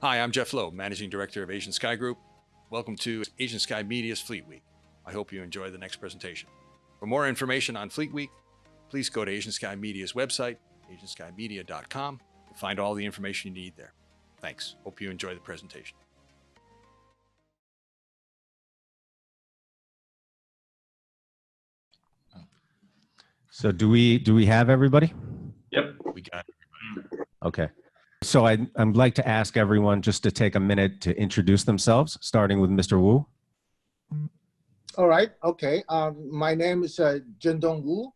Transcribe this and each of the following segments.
Hi, I'm Jeff Lowe, Managing Director of Asian Sky Group. Welcome to Asian Sky Media's Fleet Week. I hope you enjoy the next presentation. For more information on Fleet Week, please go to Asian Sky Media's website, asianskymedia.com, and find all the information you need there. Thanks. Hope you enjoy the presentation. So do we have everybody? Yep. We got everybody. Okay. So I'd like to ask everyone just to take a minute to introduce themselves, starting with Mr. Wu. All right. Okay. My name is Zhendong Wu.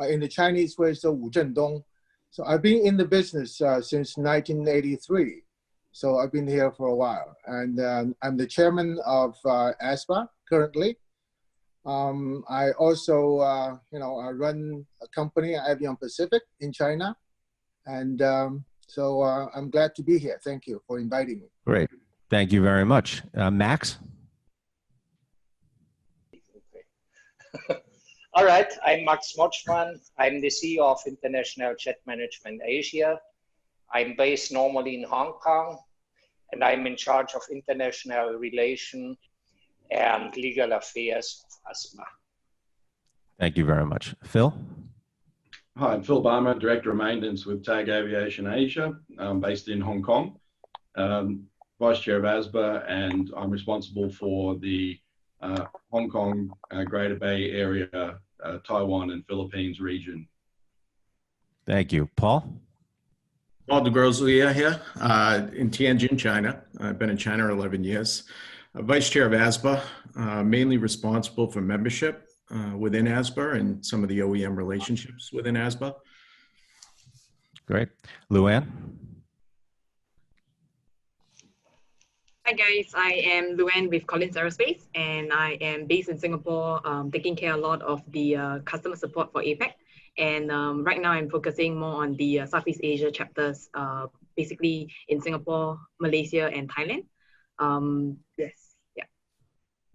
In the Chinese way, so Wu Zhendong. So I've been in the business since 1983. So I've been here for a while, and I'm the chairman of AsBAA currently. I also, I run a company, Avion Pacific, in China, and so I'm glad to be here. Thank you for inviting me. Great. Thank you very much. Max? All right, I'm Max Motschmann. I'm the CEO of International Jet Management Asia. I'm based normally in Hong Kong, and I'm in charge of international relations and legal affairs of AsBAA. Thank you very much. Phil? Hi, I'm Phil Barmer, Director of Maintenance with TAG Aviation Asia. I'm based in Hong Kong, Vice Chair of AsBAA, and I'm responsible for the Hong Kong, Greater Bay Area, Taiwan and Philippines region. Thank you. Paul? Paul de Groslier here in Tianjin, China. I've been in China 11 years. Vice Chair of AsBAA, mainly responsible for membership within AsBAA and some of the OEM relationships within AsBAA. Great. Luann? Hi guys, I am Luann with Collins Aerospace, and I am based in Singapore, taking care a lot of the customer support for APAC. And right now I'm focusing more on the Southeast Asia chapters, basically in Singapore, Malaysia, and Thailand. Yes, yeah.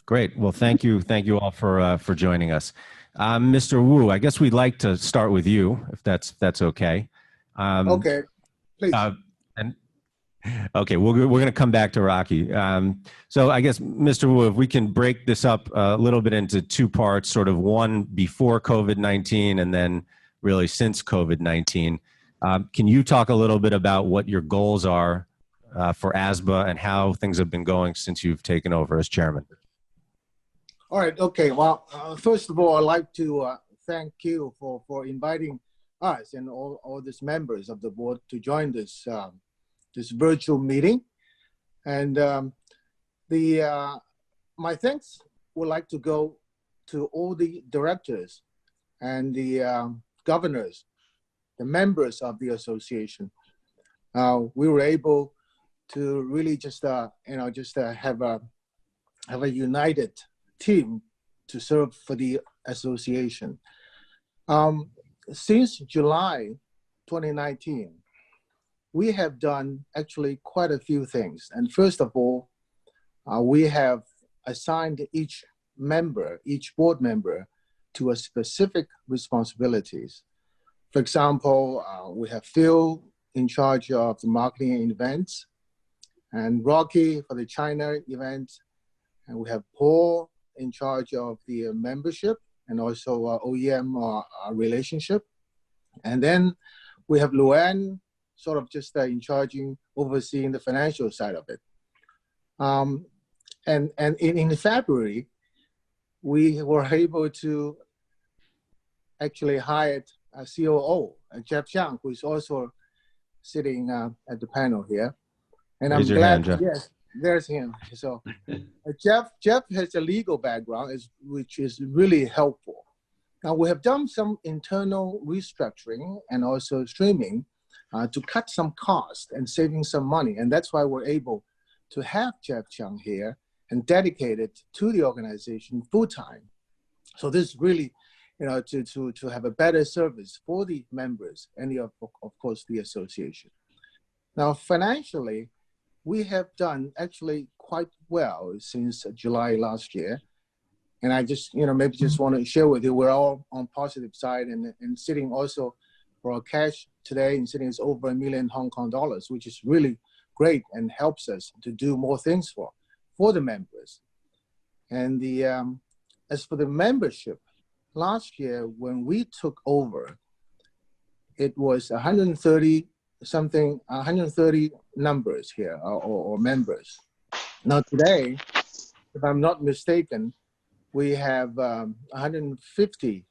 Great. Well, thank you all for joining us. Mr. Wu, I guess we'd like to start with you, if that's okay. Okay, please. Okay, we're going to come back to Rocky. So I guess, Mr. Wu, if we can break this up a little bit into two parts, sort of one before COVID-19 and then really since COVID-19. Can you talk a little bit about what your goals are for AsBAA and how things have been going since you've taken over as chairman? All right. Okay. Well, first of all, I'd like to thank you for inviting us and all these members of the board to join this this virtual meeting. And my thanks would like to go to all the directors and the governors, the members of the association. We were able to really just have a united team to serve for the association. Since July 2019, we have done actually quite a few things. And first of all, we have assigned each board member to a specific responsibilities. For example, we have Phil in charge of the marketing and events, and Rocky for the China events, and we have Paul in charge of the membership and also OEM relationship. And then we have Luann sort of just overseeing the financial side of it. And in February, we were able to actually hire a COO, Jeff Chiang, who is also sitting at the panel here. And I'm glad, yes, there's him. So Jeff has a legal background, which is really helpful. Now we have done some internal restructuring and also streaming to cut some costs and saving some money. And that's why we're able to have Jeff Chiang here and dedicated to the organization full-time. So this is really, to have a better service for the members and of course the association. Now financially, we have done actually quite well since July last year. And I just, maybe just want to share with you, we're all on positive side and sitting also for our cash today and sitting is over $1 million Hong Kong dollars, which is really great and helps us to do more things for the members. And as for the membership, last year when we took over, it was 130 numbers here or members. Now today, if I'm not mistaken, we have 150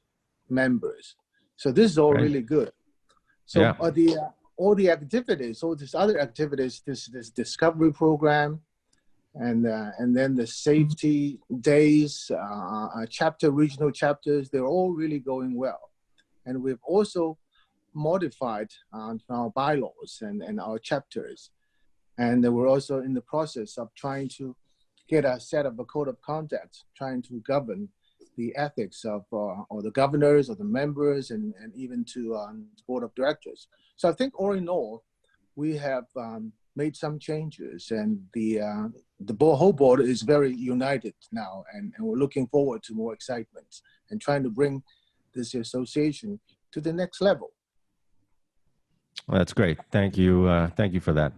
members. So this is all really good. So all the activities, all these other activities, this discovery program, and then the safety days, regional chapters, they're all really going well. And we've also modified our bylaws and our chapters. And we're also in the process of trying to get a set of a code of conduct, trying to govern the ethics of or the governors or the members and even to the board of directors. So I think all in all, we have made some changes, and the whole board is very united now, and we're looking forward to more excitement and trying to bring this association to the next level. Well, that's great. Thank you. Thank you for that.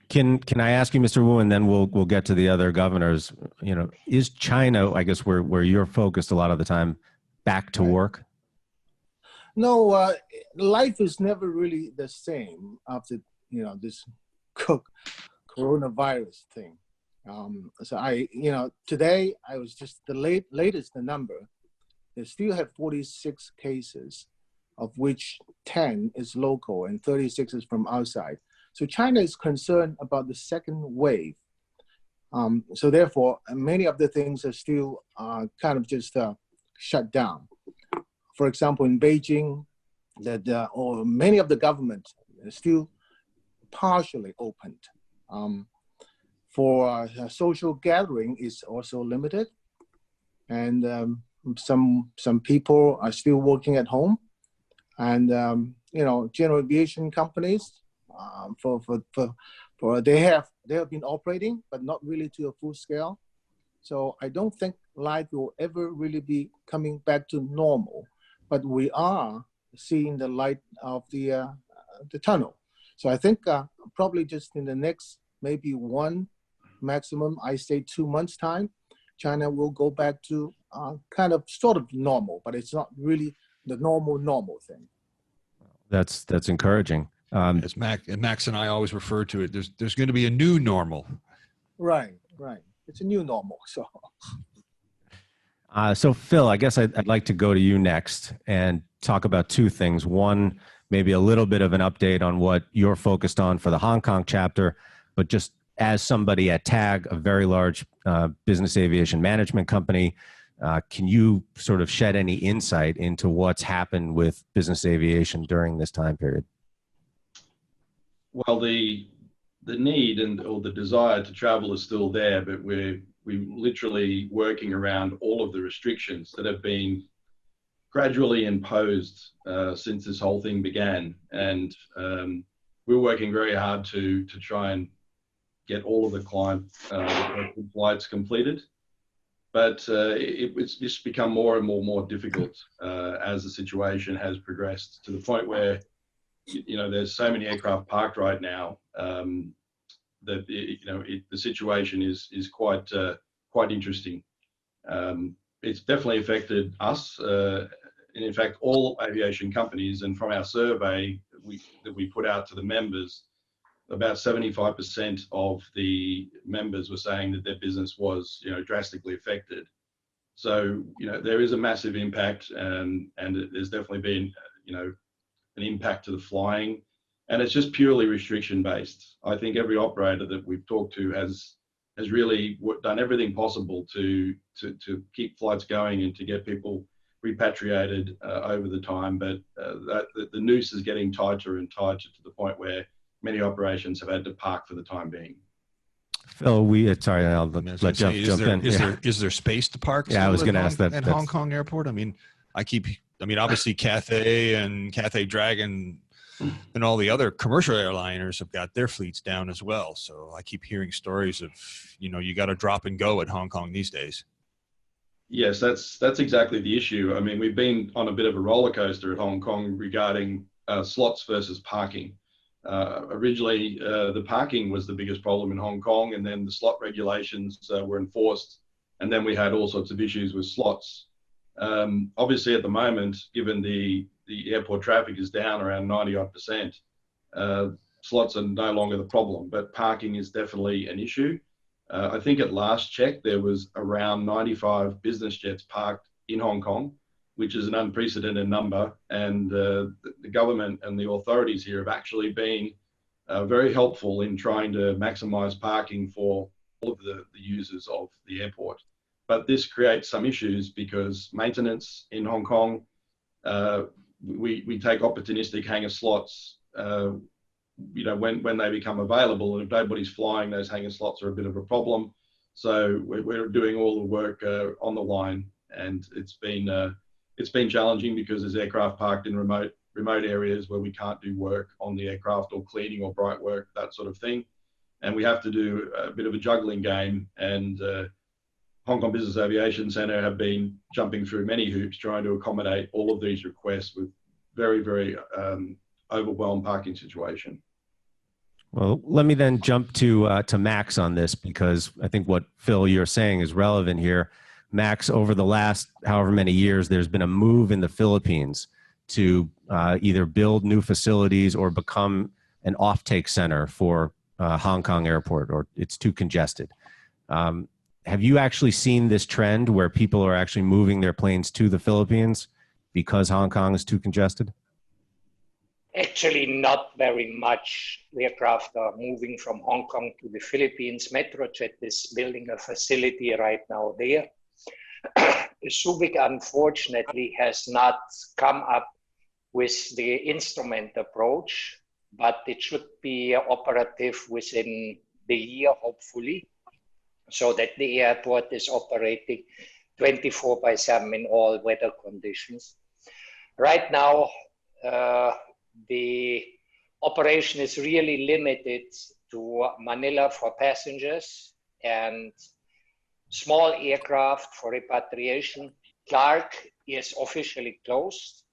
Can I ask you, Mr. Wu, and then we'll get to the other governors. You know, is China, I guess, where you're focused a lot of the time, back to work? No, life is never really the same after this coronavirus thing. So today I was just the latest number. They still have 46 cases, of which 10 is local and 36 is from outside. So China is concerned about the second wave. So therefore, many of the things are still kind of just shut down. For example, in Beijing, or many of the governments are still partially opened. For social gathering is also limited, and some people are still working at home, and general aviation companies. They have been operating, but not really to a full scale. So I don't think life will ever really be coming back to normal, but we are seeing the light of the tunnel. So I think probably just in the next maybe maximum 2 months time, China will go back to kind of sort of normal, but it's not really the normal thing. That's encouraging. As Max and I always refer to it, there's going to be a new normal. Right. It's a new normal. So Phil, I guess I'd like to go to you next and talk about two things. One, maybe a little bit of an update on what you're focused on for the Hong Kong chapter, but just as somebody at TAG, a very large business aviation management company, can you sort of shed any insight into what's happened with business aviation during this time period? Well, the need or the desire to travel is still there, but we're literally working around all of the restrictions that have been gradually imposed since this whole thing began. And we're working very hard to try and get all of the client flights completed. But it's just become more and more difficult as the situation has progressed to the point where there's so many aircraft parked right now that the situation is quite interesting. It's definitely affected us, and in fact, all aviation companies. And from our survey that we put out to the members, about 75% of the members were saying that their business was drastically affected. So there is a massive impact, and there's definitely been an impact to the flying, and it's just purely restriction based. I think every operator that we've talked to has really done everything possible to keep flights going and to get people repatriated over the time, but the noose is getting tighter and tighter to the point where many operations have had to park for the time being. Phil, I'll let Jeff jump in. Is there space to park? Yeah, I was going to ask that. At Hong Kong Airport? Obviously Cathay and Cathay Dragon and all the other commercial airliners have got their fleets down as well. So I keep hearing stories of, you got to drop and go at Hong Kong these days. Yes, that's exactly the issue. I mean, we've been on a bit of a roller coaster at Hong Kong regarding slots versus parking. Originally, the parking was the biggest problem in Hong Kong, and then the slot regulations were enforced, and then we had all sorts of issues with slots. Obviously, at the moment, given the airport traffic is down around 90-odd%, slots are no longer the problem, but parking is definitely an issue. I think at last check, there was around 95 business jets parked in Hong Kong, which is an unprecedented number. And the government and the authorities here have actually been very helpful in trying to maximize parking for all of the users of the airport. But this creates some issues because maintenance in Hong Kong, we take opportunistic hangar slots, when they become available, and if nobody's flying, those hangar slots are a bit of a problem. So we're doing all the work on the line, and it's been challenging because there's aircraft parked in remote areas where we can't do work on the aircraft, or cleaning or bright work, that sort of thing. And we have to do a bit of a juggling game, and Hong Kong Business Aviation Centre have been jumping through many hoops trying to accommodate all of these requests with very, very overwhelmed parking situation. Well, let me then jump to Max on this, because I think what Phil, you're saying is relevant here. Max, over the last however many years, there's been a move in the Philippines to either build new facilities or become an offtake center for Hong Kong airport, or it's too congested. Have you actually seen this trend where people are actually moving their planes to the Philippines because Hong Kong is too congested? Actually, not very much. Aircraft are moving from Hong Kong to the Philippines. Metrojet is building a facility right now there. Subic, unfortunately, has not come up with the instrument approach, but it should be operative within the year, hopefully, so that the airport is operating 24/7 in all weather conditions. Right now, the operation is really limited to Manila for passengers and small aircraft for repatriation. Clark is officially closed,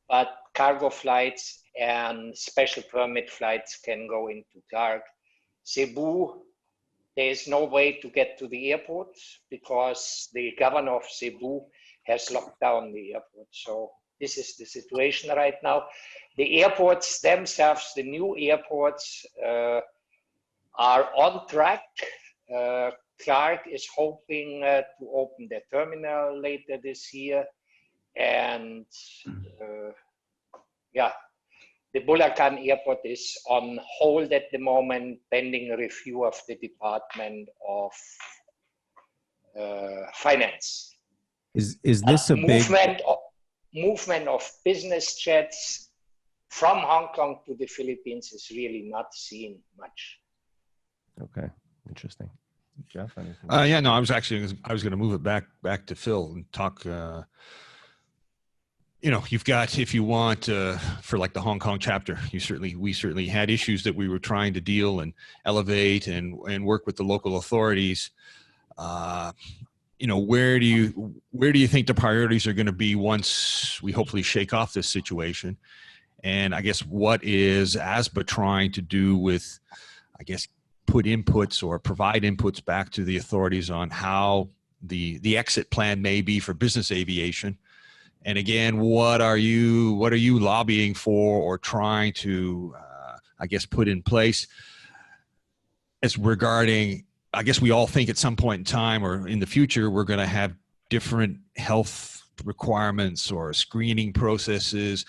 but cargo flights and special permit flights can go into Clark. Cebu, there is no way to get to the airport because the governor of Cebu has locked down the airport. So this is the situation right now. The airports themselves, the new airports, are on track. Clark is hoping to open their terminal later this year. And the Bulacan airport is on hold at the moment, pending a review of the Department of Finance. Is this a movement of business jets from Hong Kong to the Philippines is really not seen much. Okay, interesting. Jeff, anything? I was going to move it back to Phil and talk. You've got, if you want, for like the Hong Kong chapter, we certainly had issues that we were trying to deal and elevate and work with the local authorities. Where do you think the priorities are going to be once we hopefully shake off this situation? And I guess what is AsBAA trying to do with, put inputs or provide inputs back to the authorities on how the exit plan may be for business aviation? And again, what are you lobbying for or trying to, put in place as regarding? I guess we all think at some point in time or in the future, we're going to have different health requirements or screening processes.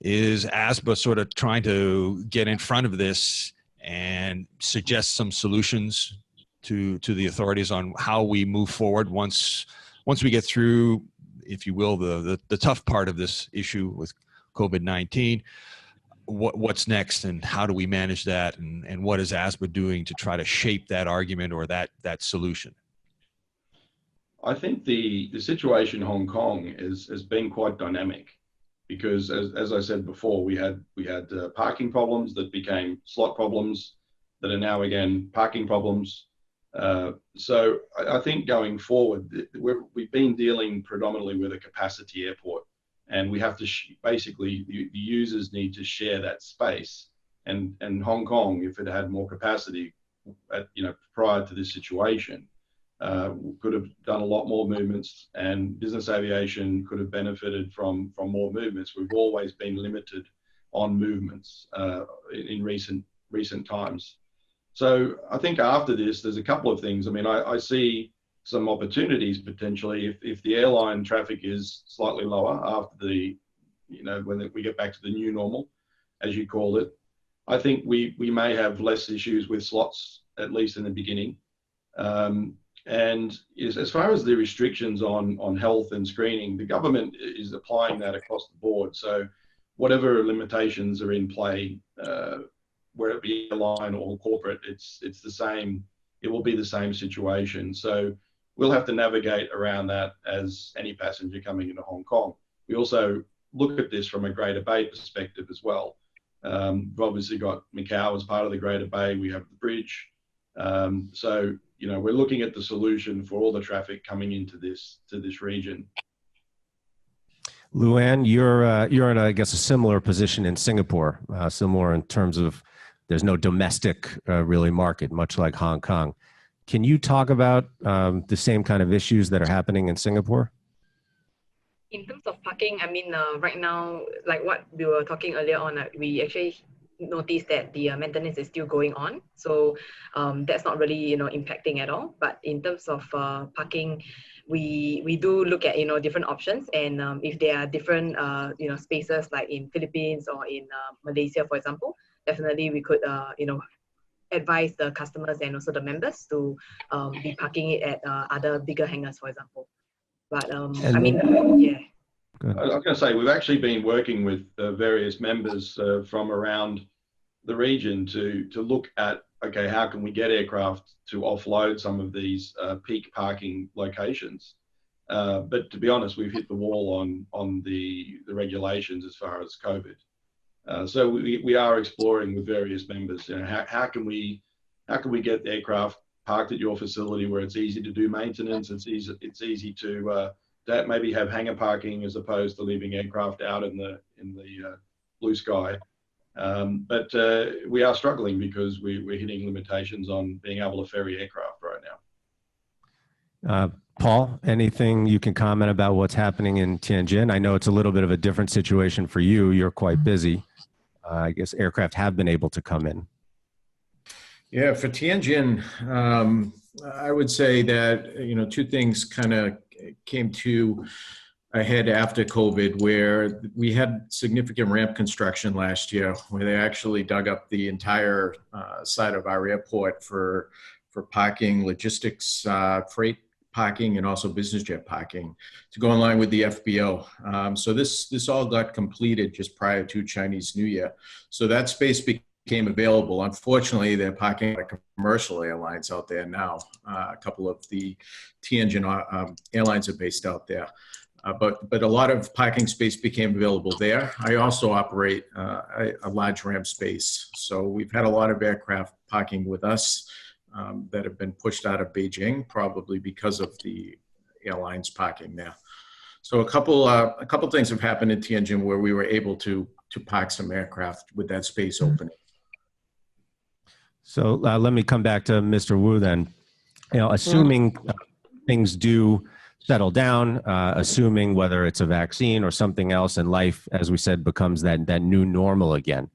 Is AsBAA sort of trying to get in front of this and suggest some solutions to the authorities on how we move forward once we get through, if you will, the tough part of this issue with COVID-19? What's next, and how do we manage that, and what is AsBAA doing to try to shape that argument or that solution? I think the situation in Hong Kong has been quite dynamic, because as I said before, we had parking problems that became slot problems that are now again parking problems. So I think going forward, we've been dealing predominantly with a capacity airport. And we have to basically, the users need to share that space. and Hong Kong, if it had more capacity, prior to this situation, could have done a lot more movements, and business aviation could have benefited from more movements. We've always been limited on movements in recent times. So I think after this, there's a couple of things. I mean, I see some opportunities potentially if the airline traffic is slightly lower after the, when we get back to the new normal, as you called it. I think we may have less issues with slots, at least in the beginning. And as far as the restrictions on health and screening, the government is applying that across the board. So whatever limitations are in play, whether it be airline or corporate, it's the same. It will be the same situation. So we'll have to navigate around that as any passenger coming into Hong Kong. We also look at this from a Greater Bay perspective as well. We've obviously got Macau as part of the Greater Bay. We have the bridge. So, we're looking at the solution for all the traffic coming into this region. Luann, you're in, I guess, a similar position in Singapore, similar in terms of there's no domestic really market, much like Hong Kong. Can you talk about the same kind of issues that are happening in Singapore? In terms of parking, I mean, right now, like what we were talking earlier on, we actually noticed that the maintenance is still going on. So that's not really, impacting at all. But in terms of parking, we do look at, different options. And if there are different, spaces like in Philippines or in Malaysia, for example, definitely we could, advise the customers and also the members to be parking it at other bigger hangars, for example. But I mean, yeah. I was going to say, we've actually been working with various members from around the region to look at, okay, how can we get aircraft to offload some of these peak parking locations? But to be honest, we've hit the wall on the regulations as far as COVID. So we are exploring with various members, how can we get the aircraft parked at your facility where it's easy to do maintenance, it's easy to maybe have hangar parking as opposed to leaving aircraft out in the blue sky. But we are struggling because we're hitting limitations on being able to ferry aircraft right now. Paul, anything you can comment about what's happening in Tianjin? I know it's a little bit of a different situation for you. You're quite busy. I guess aircraft have been able to come in. Yeah, for Tianjin, I would say that, two things kind of came to a head after COVID, where we had significant ramp construction last year, where they actually dug up the entire side of our airport for parking, logistics, freight parking, and also business jet parking to go in line with the FBO. So this all got completed just prior to Chinese New Year. So that space became available. Unfortunately, they're parking like commercial airlines out there now. A couple of the Tianjin airlines are based out there. But a lot of parking space became available there. I also operate a large ramp space. So we've had a lot of aircraft parking with us that have been pushed out of Beijing, probably because of the airlines parking there. So a couple things have happened in Tianjin where we were able to park some aircraft with that space opening. So let me come back to Mr. Wu then. Assuming things do settle down, assuming whether it's a vaccine or something else, and life, as we said, becomes that new normal again.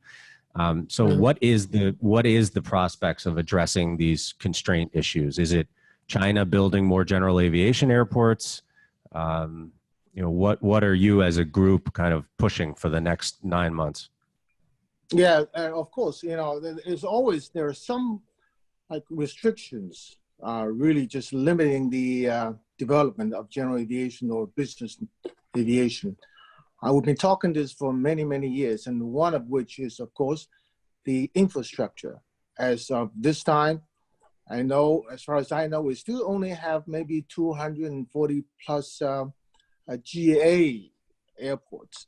So what is the prospects of addressing these constraint issues? Is it China building more general aviation airports? What are you as a group kind of pushing for the next 9 months? Yeah, of course, there are some like restrictions really just limiting the development of general aviation or business aviation. We've been talking this for many, many years, and one of which is, of course, the infrastructure. As of this time, I know, as far as I know, we still only have maybe 240 plus GA airports,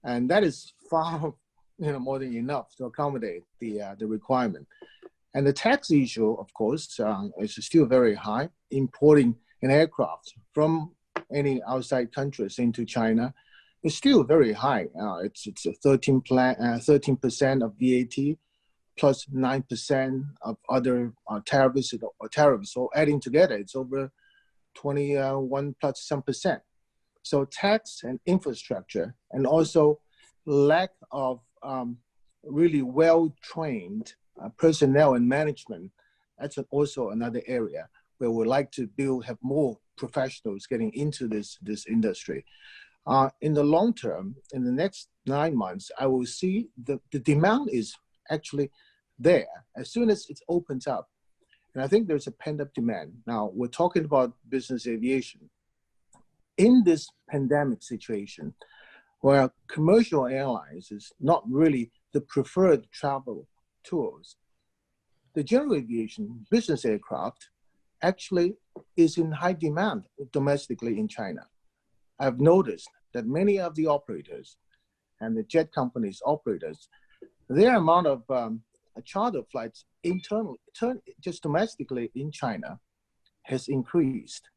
and that is far more than enough to accommodate the requirement. And the tax issue, of course, is still very high. Importing an aircraft from any outside countries into China It's still very high. It's a 13% of VAT plus 9% of other tariffs. So adding together, it's over 21 plus some percent. So tax and infrastructure, and also lack of really well-trained personnel and management. That's also another area where we'd like to have more professionals getting into this industry. In the long term, in the next 9 months, I will see the demand is actually there as soon as it opens up. And I think there's a pent-up demand. Now, we're talking about business aviation. In this pandemic situation, where commercial airlines is not really the preferred travel tools, the general aviation business aircraft actually is in high demand domestically in China. I've noticed that many of the operators and the jet companies operators, their amount of charter flights just domestically in China has increased.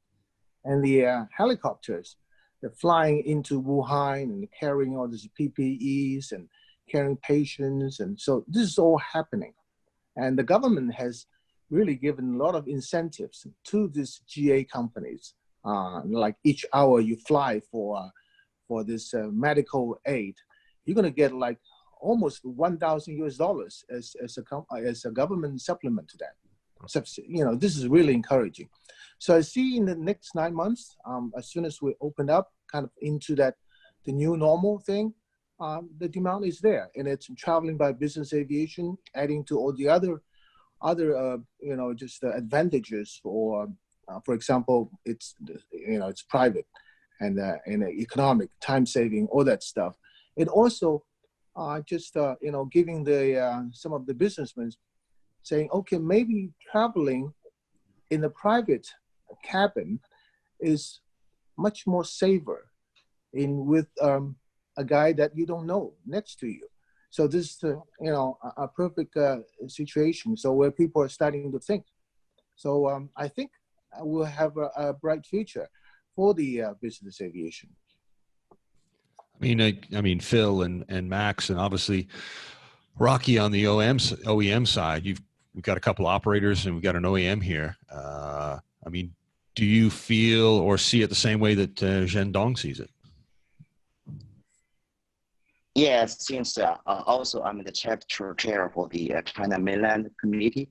And the helicopters, they're flying into Wuhan and carrying all these PPEs and carrying patients. And so this is all happening. And the government has really given a lot of incentives to these GA companies. Like each hour you fly for this medical aid, you're going to get like almost $1,000 as a government supplement to that. So, this is really encouraging. So I see in the next 9 months, as soon as we open up kind of into the new normal thing, the demand is there, and it's traveling by business aviation, adding to all the other just advantages for example, it's private and economic, time saving, all that stuff. It also giving some of the businessmen saying, okay, maybe traveling in the private cabin is much more safer with a guy that you don't know next to you. So this is a perfect situation. So where people are starting to think. So I think we'll have a bright future for the business aviation. I mean, Phil and Max, and obviously Rocky on the OEM side. We've got a couple operators and we've got an OEM here. Do you feel or see it the same way that Zhendong sees it? Yes, since also I'm the chapter chair for the China Mainland Committee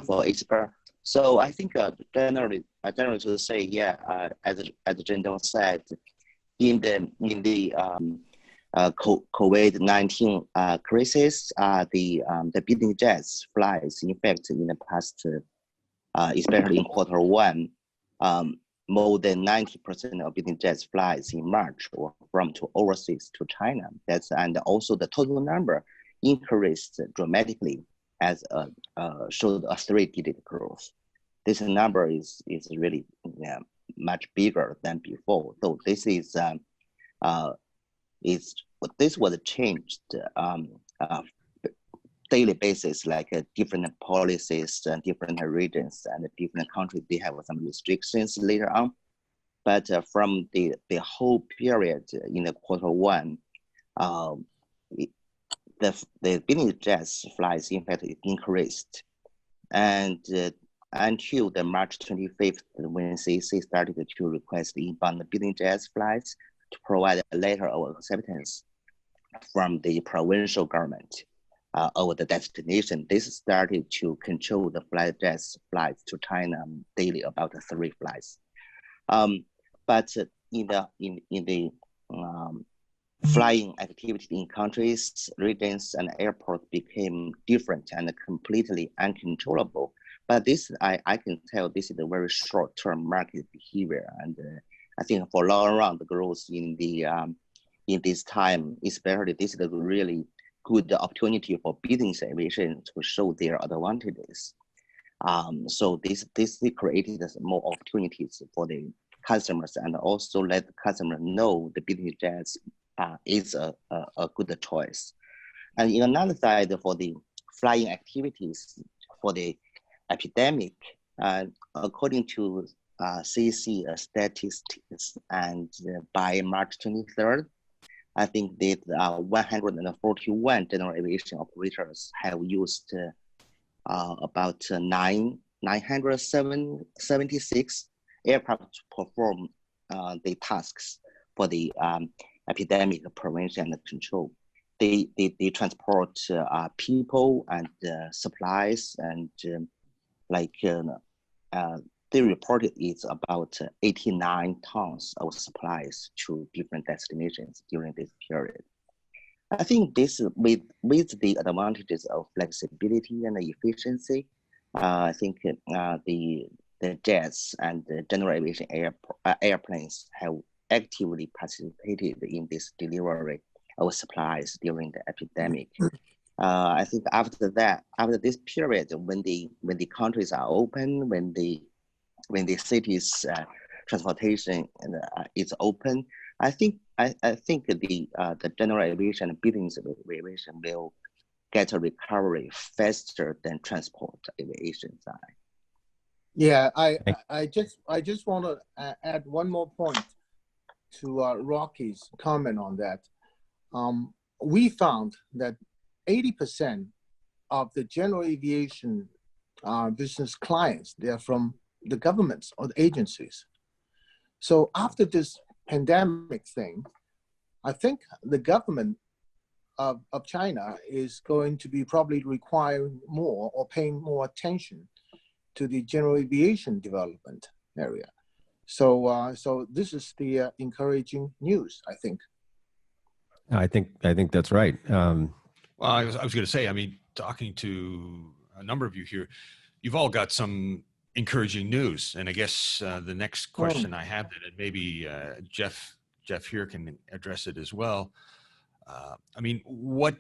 for AsBAA. So I think generally to say, as Zhendong said, in the COVID-19 crisis, the business jets flights, in fact, in the past, especially in Q1, more than 90% of business jets flights in March were from overseas to China. And also the total number increased dramatically as showed a 3-digit growth. This number is really much bigger than before. So this this was changed daily basis, like different policies and different regions and different countries, they have some restrictions later on. But from the whole period in the Q1, the business jets flights, in fact, increased. And until the March 25th, when CAC started to request inbound business jets flights to provide a letter of acceptance from the provincial government over the destination, this started to control the jets flights to China daily, about 3 flights. But in the flying activity in countries, regions, and airports became different and completely uncontrollable. But this, I can tell, this is a very short-term market behavior, and I think for long run, the growth in this time, especially, this is a really good opportunity for business aviation to show their advantages. So this created more opportunities for the customers, and also let the customer know the business jets is a good choice. And in another side, for the flying activities for the epidemic, according to CAC statistics, and by March 23rd, I think that 141 general aviation operators have used about 976 aircraft to perform the tasks for the epidemic prevention and control. They transport people and supplies, and they reported it's about 89 tons of supplies to different destinations during this period. I think this, with the advantages of flexibility and efficiency, I think the jets and the general aviation airplanes have actively participated in this delivery of supplies during the epidemic. I think after this period, when the countries are open, when the cities transportation is open, I think the general aviation and business aviation will get a recovery faster than transport aviation side. Yeah, I just want to add one more point to Rocky's comment on that. We found that 80% of the general aviation business clients, they are from the governments or the agencies. So after this pandemic thing, I think the government of China is going to be probably requiring more or paying more attention to the general aviation development area. So so this is the encouraging news, I think. I think that's right. Well, I was going to say, I mean, talking to a number of you here, you've all got some encouraging news. And I guess the next question I have, that maybe Jeff here can address it as well. I mean, what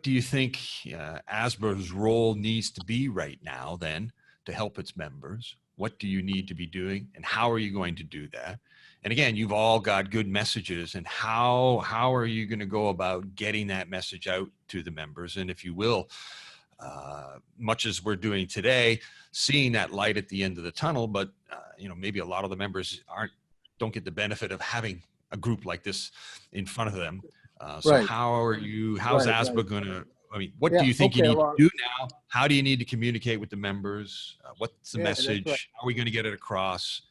do you think AsBAA's role needs to be right now then to help its members? What do you need to be doing, and how are you going to do that? And again, you've all got good messages, and how are you going to go about getting that message out to the members? And if you will, much as we're doing today, seeing that light at the end of the tunnel, but you know, maybe a lot of the members don't get the benefit of having a group like this in front of them. So Right. how's AsBAA going to, I mean, what do you think you need to do now? How do you need to communicate with the members? What's the message? Right. How are we going to get it across?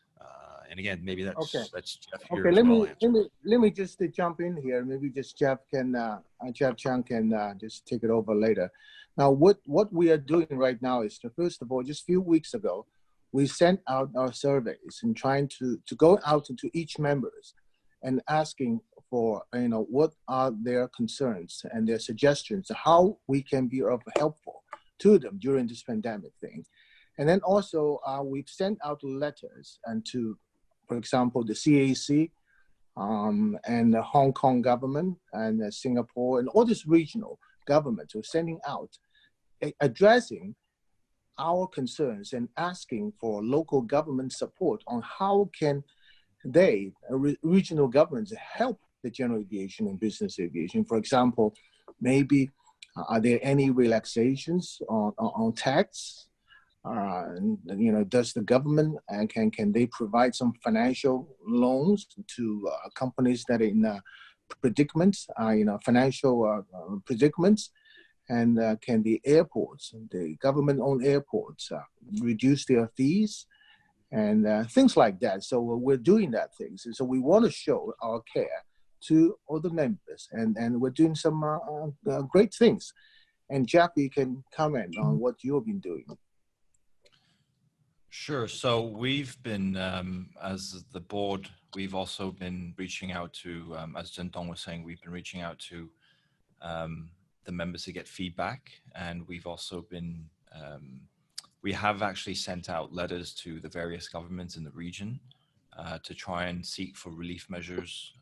And again, maybe that's Jeff here. Okay, let me just jump in here. Maybe just Jeff Chang can just take it over later. Now, what we are doing right now is, first of all, just a few weeks ago, we sent out our surveys and trying to go out into each members and asking for, you know, what are their concerns and their suggestions, how we can be helpful to them during this pandemic thing. And then also we've sent out letters and to, for example, the CAC and the Hong Kong government and Singapore and all these regional governments are sending out, addressing our concerns and asking for local government support on how can they, regional governments, help the general aviation and business aviation. For example, maybe are there any relaxations on tax? You know, does the government and can they provide some financial loans to companies that are in predicaments, you know, financial predicaments? And can the airports, the government-owned airports, reduce their fees and things like that? So we're doing that things. So we want to show our care to all the members, and we're doing some great things. And Jackie can comment on what you've been doing. Sure. So we've been, as the board, we've also been reaching out to, as Zhendong was saying, we've been reaching out to the members to get feedback. And we've also been, we have actually sent out letters to the various governments in the region to try and seek for relief measures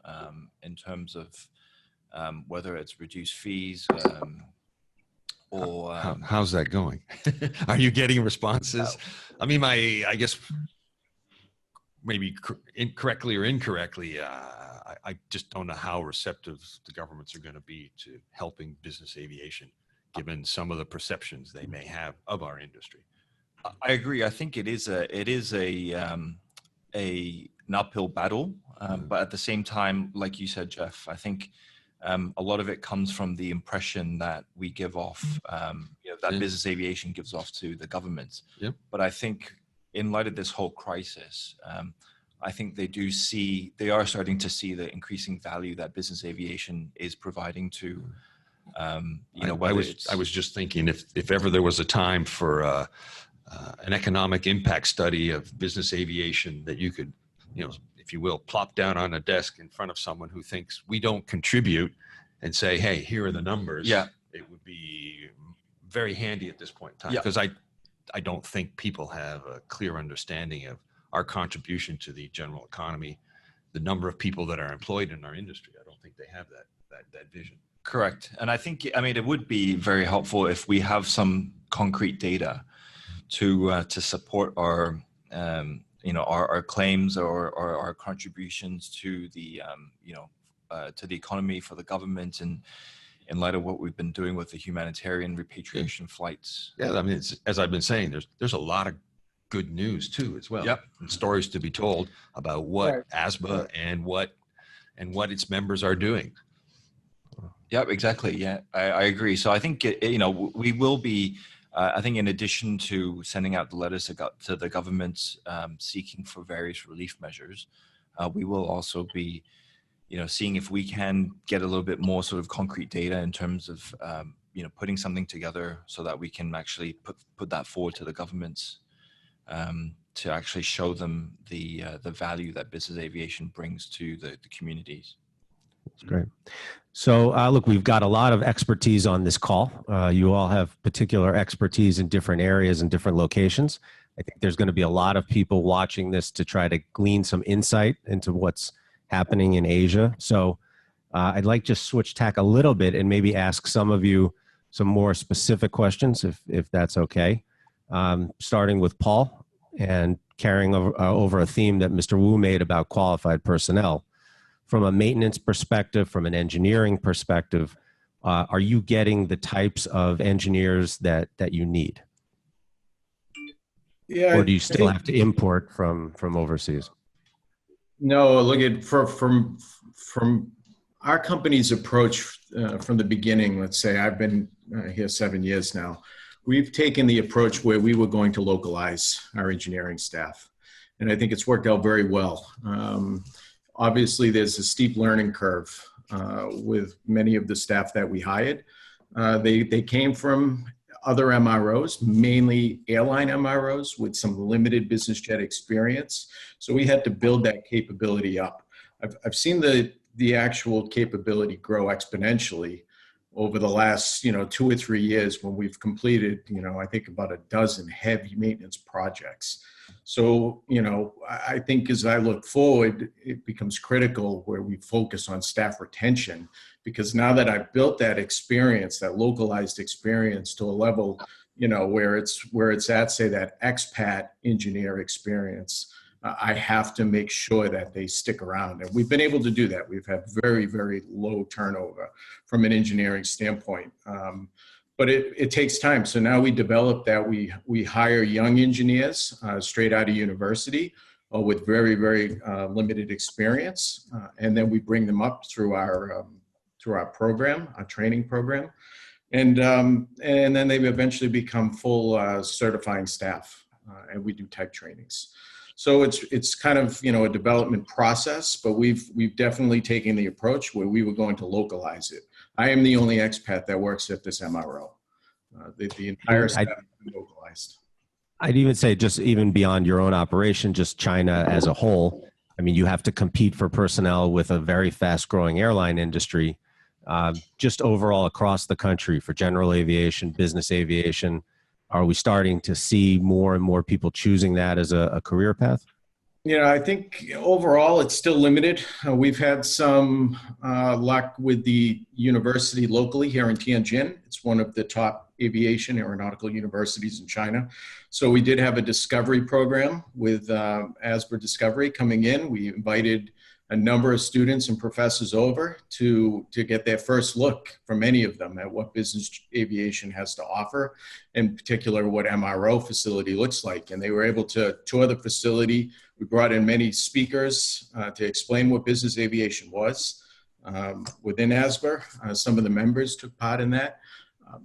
in terms of whether it's reduced fees, or how's that going? Are you getting responses? I mean, I guess maybe incorrectly or incorrectly, I just don't know how receptive the governments are going to be to helping business aviation, given some of the perceptions they may have of our industry. I agree. I think it is an uphill battle, but at the same time, like you said, Jeff, I think a lot of it comes from the impression that we give off, that business aviation gives off to the government. Yep. But I think in light of this whole crisis, I think they are starting to see the increasing value that business aviation is providing to, I was just thinking if ever there was a time for an economic impact study of business aviation that you could, if you will, plop down on a desk in front of someone who thinks we don't contribute and say, hey, here are the numbers. Yeah. It would be very handy at this point in time, Yeah. because I don't think people have a clear understanding of our contribution to the general economy, the number of people that are employed in our industry. I don't think they have that vision. Correct. And I think, it would be very helpful if we have some concrete data to support our, our claims or our contributions to the, to the economy for the government, and in light of what we've been doing with the humanitarian repatriation flights. Yeah, I mean, as I've been saying, there's a lot of good news too as well. Yep. And stories to be told about what Right. AsBAA and what its members are doing. Yep, exactly. Yeah, I agree. So I think, we will be, I think in addition to sending out the letters to the government seeking for various relief measures, we will also be, seeing if we can get a little bit more sort of concrete data in terms of, putting something together so that we can actually put that forward to the governments to actually show them the value that business aviation brings to the communities. That's great. So look, we've got a lot of expertise on this call. You all have particular expertise in different areas and different locations. I think there's going to be a lot of people watching this to try to glean some insight into what's happening in Asia. So I'd like to switch tack a little bit and maybe ask some of you some more specific questions, if that's okay. Starting with Paul and carrying over a theme that Mr. Wu made about qualified personnel. From a maintenance perspective, from an engineering perspective, are you getting the types of engineers that you need? Yeah. Or do you still have to import from overseas? No, look at from our company's approach from the beginning. Let's say I've been here 7 years now. We've taken the approach where we were going to localize our engineering staff, and I think it's worked out very well. Obviously, there's a steep learning curve with many of the staff that we hired. They came from other MROs, mainly airline MROs with some limited business jet experience. So we had to build that capability up. I've seen the actual capability grow exponentially over the last 2 or 3 years when we've completed I think about a dozen heavy maintenance projects. So I think as I look forward, it becomes critical where we focus on staff retention, because now that I've built that experience, that localized experience to a level where it's at, say, that expat engineer experience, I have to make sure that they stick around. And we've been able to do that. We've had very, very low turnover from an engineering standpoint. But it takes time. So now we develop that. We hire young engineers straight out of university with very, very limited experience. And then we bring them up through our program, our training program. And then they eventually become full certifying staff. And we do type trainings. So it's kind of a development process, but we've definitely taken the approach where we were going to localize it. I am the only expat that works at this MRO. The entire staff is localized. I'd even say just even beyond your own operation, just China as a whole. I mean, you have to compete for personnel with a very fast-growing airline industry, just overall across the country for general aviation, business aviation. Are we starting to see more and more people choosing that as a career path? I think overall it's still limited. We've had some luck with the university locally here in Tianjin. It's one of the top aviation aeronautical universities in China. So we did have a discovery program with AsBAA Discovery coming in. We invited a number of students and professors over to get their first look from any of them at what business aviation has to offer, in particular what MRO facility looks like. And they were able to tour the facility. We brought in many speakers to explain what business aviation was. within AsBAA. Some of the members took part in that.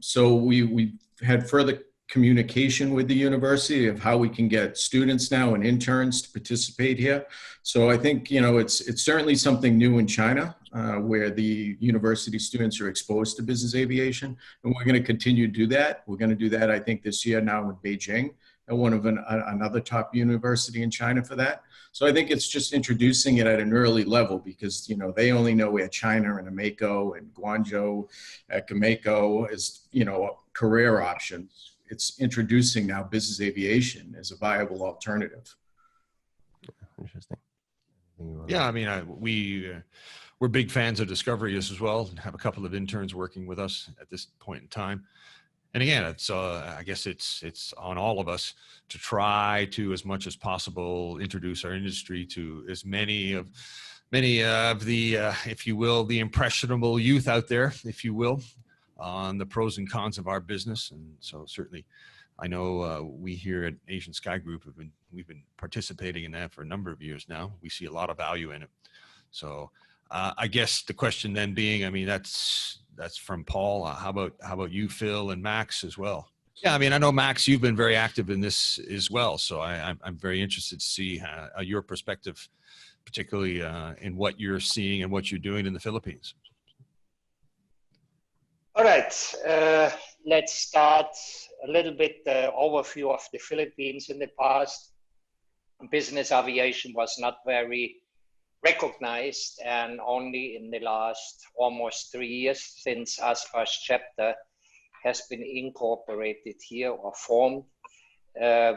So we had further communication with the university of how we can get students now and interns to participate here. So I think, you know, it's certainly something new in China, where the university students are exposed to business aviation, and we're going to continue to do that. We're going to do that, I think, this year now in Beijing, and one of another top university in China for that. So I think it's just introducing it at an early level, because, you know, they only know Air China and Ameco and Guangzhou, Gameco as, you know, career options. It's introducing now business aviation as a viable alternative. Interesting. Yeah, I mean, we're big fans of Discovery as well, and have a couple of interns working with us at this point in time. And again, it's I guess it's on all of us to try to, as much as possible, introduce our industry to as many of the, if you will, the impressionable youth out there, if you will, on the pros and cons of our business. And so certainly, I know we here at Asian Sky Group we've been participating in that for a number of years now. We see a lot of value in it. So I guess the question then being, I mean, that's from Paul. How about you, Phil, and Max as well? Yeah, I mean, I know, Max, you've been very active in this as well. So I'm very interested to see your perspective, particularly in what you're seeing and what you're doing in the Philippines. All right, let's start a little bit overview of the Philippines. In the past, business aviation was not very recognized, and only in the last almost 3 years since AsBAA's chapter has been incorporated here or formed.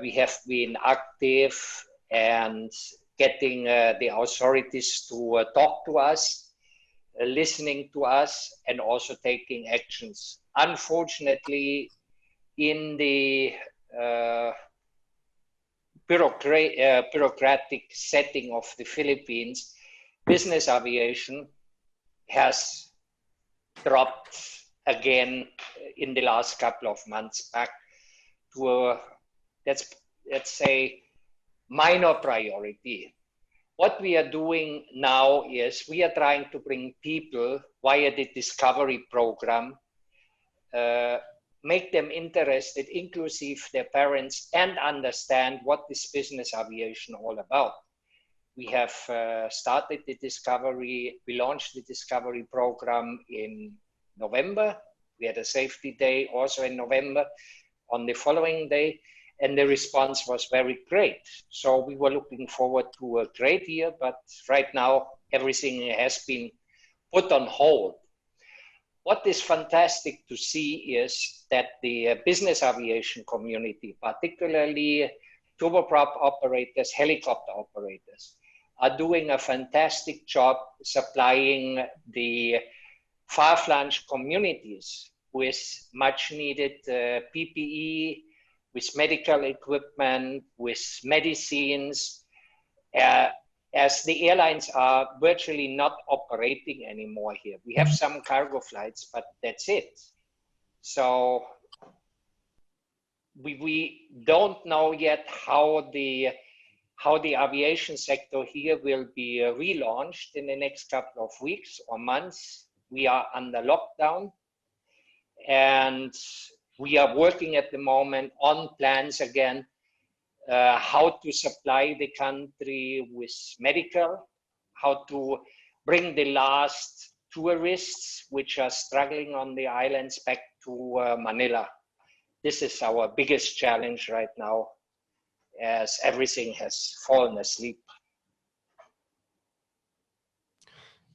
We have been active and getting the authorities to talk to us, listening to us, and also taking actions. Unfortunately, in the bureaucratic setting of the Philippines, business aviation has dropped again in the last couple of months back to a, let's say, minor priority. What we are doing now is we are trying to bring people via the Discovery program, make them interested, inclusive their parents, and understand what is business aviation all about. We have started the Discovery, we launched the Discovery program in November. We had a safety day also in November on the following day, and the response was very great. So we were looking forward to a great year, but right now everything has been put on hold. What is fantastic to see is that the business aviation community, particularly turboprop operators, helicopter operators, are doing a fantastic job supplying the far-flung communities with much needed PPE, with medical equipment, with medicines, as the airlines are virtually not operating anymore here. We have some cargo flights, but that's it. So we don't know yet how the aviation sector here will be relaunched in the next couple of weeks or months. We are under lockdown, and we are working at the moment on plans again, how to supply the country with medical, how to bring the last tourists which are struggling on the islands back to Manila. This is our biggest challenge right now, as everything has fallen asleep.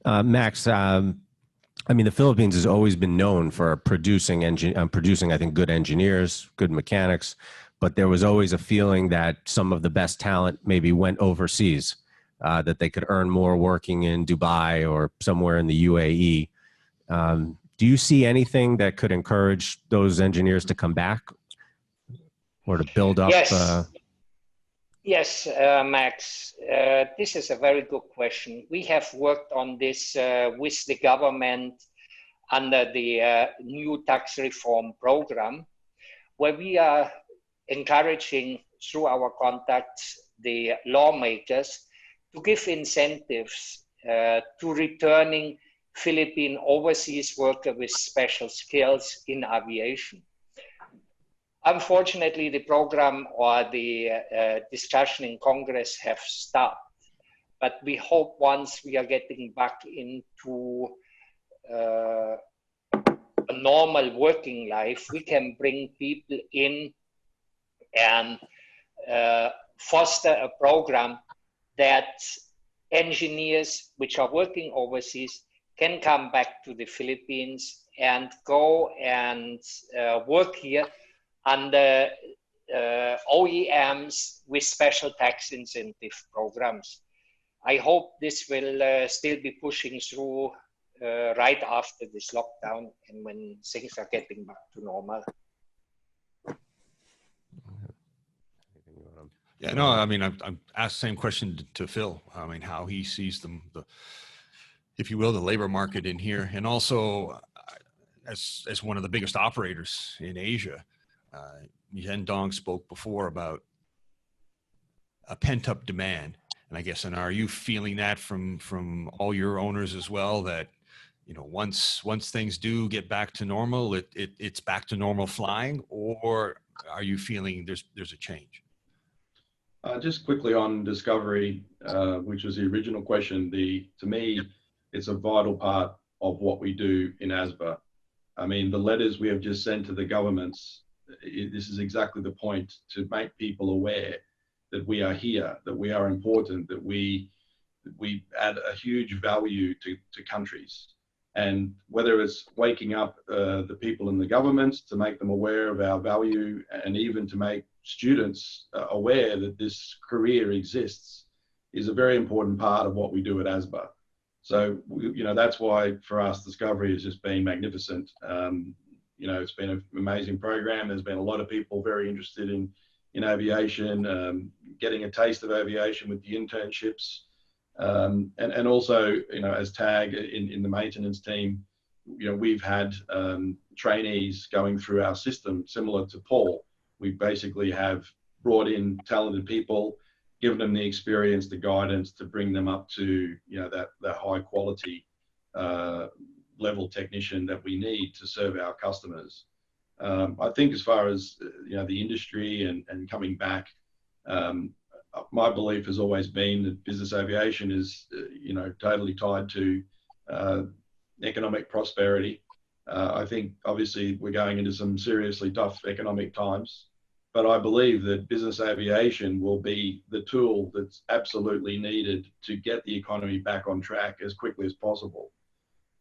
Max, I mean, the Philippines has always been known for producing, I think, good engineers, good mechanics, but there was always a feeling that some of the best talent maybe went overseas, that they could earn more working in Dubai or somewhere in the UAE. Do you see anything that could encourage those engineers to come back or to build up? Yes, Max, this is a very good question. We have worked on this with the government under the new tax reform program, where we are encouraging through our contacts the lawmakers to give incentives to returning Philippine overseas worker with special skills in aviation. Unfortunately, the program or the discussion in Congress have stopped, but we hope once we are getting back into a normal working life, we can bring people in and foster a program that engineers which are working overseas can come back to the Philippines and go and work here under OEMs with special tax incentive programs. I hope this will still be pushing through right after this lockdown and when things are getting back to normal. Yeah, no, I mean, I've asked the same question to Phil. I mean, how he sees the, if you will, the labor market in here, and also as one of the biggest operators in Asia. Zhendong spoke before about a pent-up demand, and I guess, and are you feeling that from all your owners as well, that, you know, once things do get back to normal, it's back to normal flying, or are you feeling there's a change? Just quickly on Discovery, which was the original question, to me, it's a vital part of what we do in AsBAA. I mean, the letters we have just sent to the governments, this is exactly the point, to make people aware that we are here, that we are important, that we add a huge value to countries. And whether it's waking up the people in the governments to make them aware of our value, and even to make students aware that this career exists, is a very important part of what we do at AsBAA. So, you know, that's why for us, Discovery has just been magnificent. You know, it's been an amazing program. There's been a lot of people very interested in aviation, getting a taste of aviation with the internships. And also, you know, as TAG in the maintenance team, you know, we've had trainees going through our system similar to Paul. We basically have brought in talented people, given them the experience, the guidance to bring them up to, you know, that high quality level technician that we need to serve our customers. I think as far as, you know, the industry and coming back, my belief has always been that business aviation is, you know, totally tied to economic prosperity. I think obviously we're going into some seriously tough economic times, but I believe that business aviation will be the tool that's absolutely needed to get the economy back on track as quickly as possible.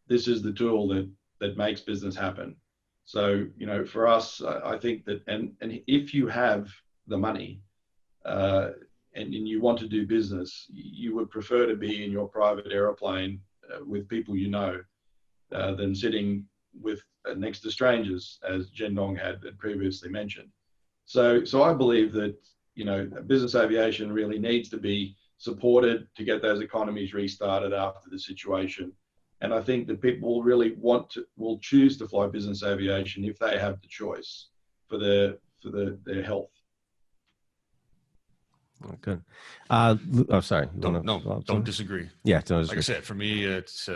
This is the tool that makes business happen. So, you know, for us, I think that, and if you have the money and you want to do business, you would prefer to be in your private aeroplane with people you know than sitting with next to strangers, as Zhendong had previously mentioned. So I believe that, you know, business aviation really needs to be supported to get those economies restarted after the situation. And I think that people really will choose to fly business aviation if they have the choice for their health. Oh, good. Sorry. Don't disagree. Yeah, don't disagree. Like I said, for me, it's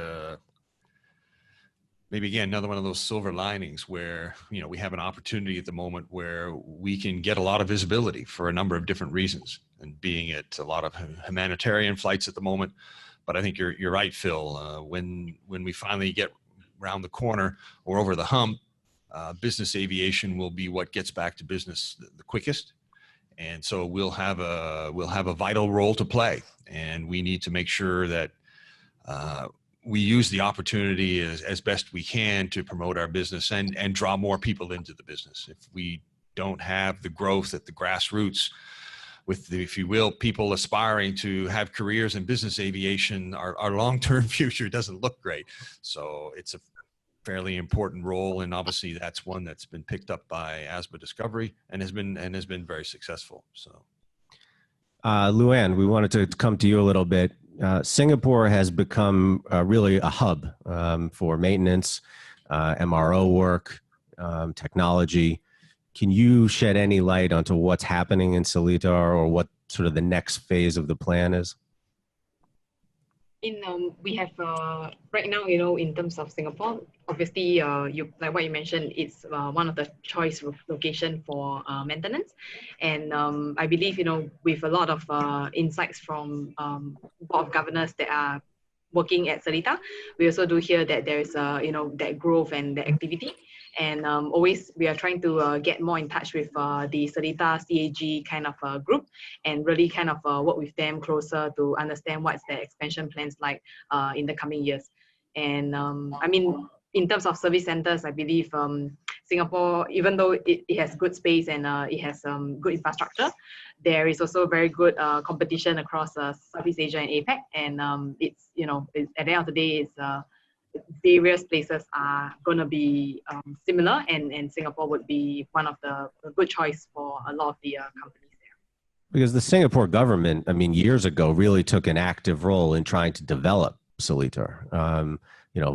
maybe again another one of those silver linings where, you know, we have an opportunity at the moment where we can get a lot of visibility for a number of different reasons, and being at a lot of humanitarian flights at the moment. But I think you're right, Phil. When we finally get around the corner or over the hump, business aviation will be what gets back to business the quickest. And so we'll have a vital role to play, and we need to make sure that we use the opportunity as best we can to promote our business and draw more people into the business. If we don't have the growth at the grassroots, with the, if you will, people aspiring to have careers in business aviation, our long-term future doesn't look great. So it's a fairly important role, and obviously that's one that's been picked up by AsBAA Discovery and has been very successful. So, Luann, we wanted to come to you a little bit. Singapore has become really a hub for maintenance, MRO work, technology. Can you shed any light onto what's happening in Seletar, or what sort of the next phase of the plan is? We have right now, in terms of Singapore, obviously, you like what you mentioned, it's one of the choice location for maintenance, and I believe with a lot of insights from board of governors that are working at Seletar, we also do hear that there is that growth and the activity. And always we are trying to get more in touch with the Seletar CAG kind of group, and really kind of work with them closer to understand what's their expansion plans like in the coming years. And I mean, in terms of service centers, I believe Singapore, even though it has good space and it has good infrastructure, there is also very good competition across Southeast Asia and APAC. And it's, at the end of the day, it's various places are going to be similar, and Singapore would be one of the good choice for a lot of the companies there. Because the Singapore government, I mean, years ago, really took an active role in trying to develop Seletar.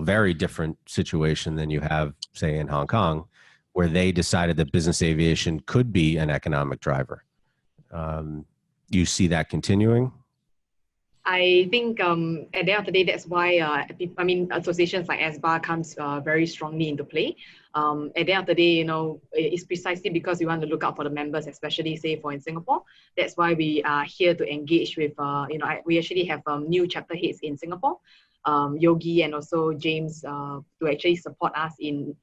Very different situation than you have, say, in Hong Kong, where they decided that business aviation could be an economic driver. You see that continuing? I think at the end of the day, that's why, associations like AsBAA comes very strongly into play. At the end of the day, it's precisely because we want to look out for the members, especially say in Singapore. That's why we are here to engage with, we actually have new chapter heads in Singapore, Yogi and also James, to actually support us in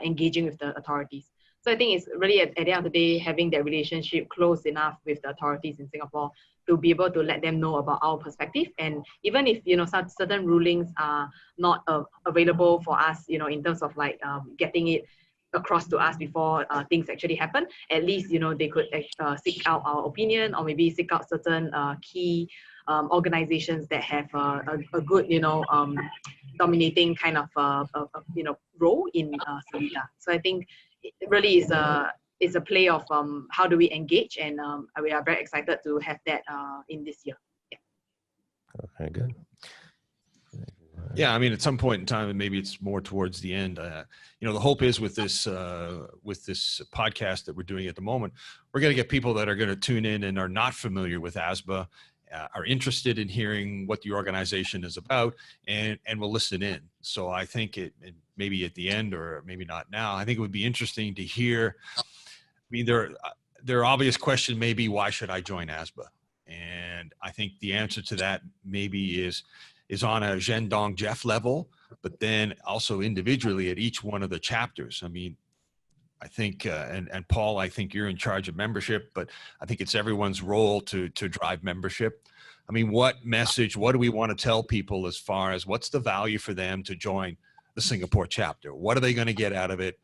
engaging with the authorities. So I think it's really at the end of the day, having that relationship close enough with the authorities in Singapore to be able to let them know about our perspective. And even if, certain rulings are not available for us, in terms of like getting it across to us before things actually happen, at least, they could seek out our opinion, or maybe seek out certain key organizations that have a good, dominating kind of, role in Seletar. So I think it really is a play of how do we engage, and we are very excited to have that in this year. Yeah. Okay, good. Yeah, I mean, at some point in time, and maybe it's more towards the end, the hope is with this podcast that we're doing at the moment, we're going to get people that are going to tune in and are not familiar with AsBAA, are interested in hearing what the organization is about, and will listen in. So I think it maybe at the end, or maybe not now, I think it would be interesting to hear. I mean, their obvious question may be, why should I join AsBAA? And I think the answer to that maybe is on a Zhendong Jeff level, but then also individually at each one of the chapters. I mean, I think, and Paul, I think you're in charge of membership, but I think it's everyone's role to drive membership. I mean, what do we want to tell people as far as what's the value for them to join the Singapore chapter? What are they going to get out of it?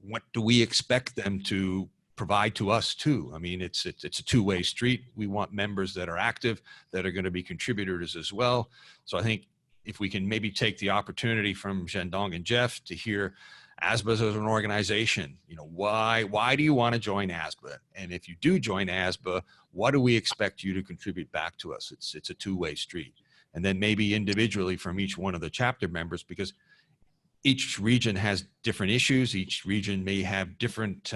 What do we expect them to provide to us too? I mean, it's a two-way street. We want members that are active, that are going to be contributors as well. So I think if we can maybe take the opportunity from Zhendong and Jeff to hear AsBAA as an organization, why do you want to join AsBAA? And if you do join AsBAA, what do we expect you to contribute back to us? It's a two-way street. And then maybe individually from each one of the chapter members, because each region has different issues. Each region may have different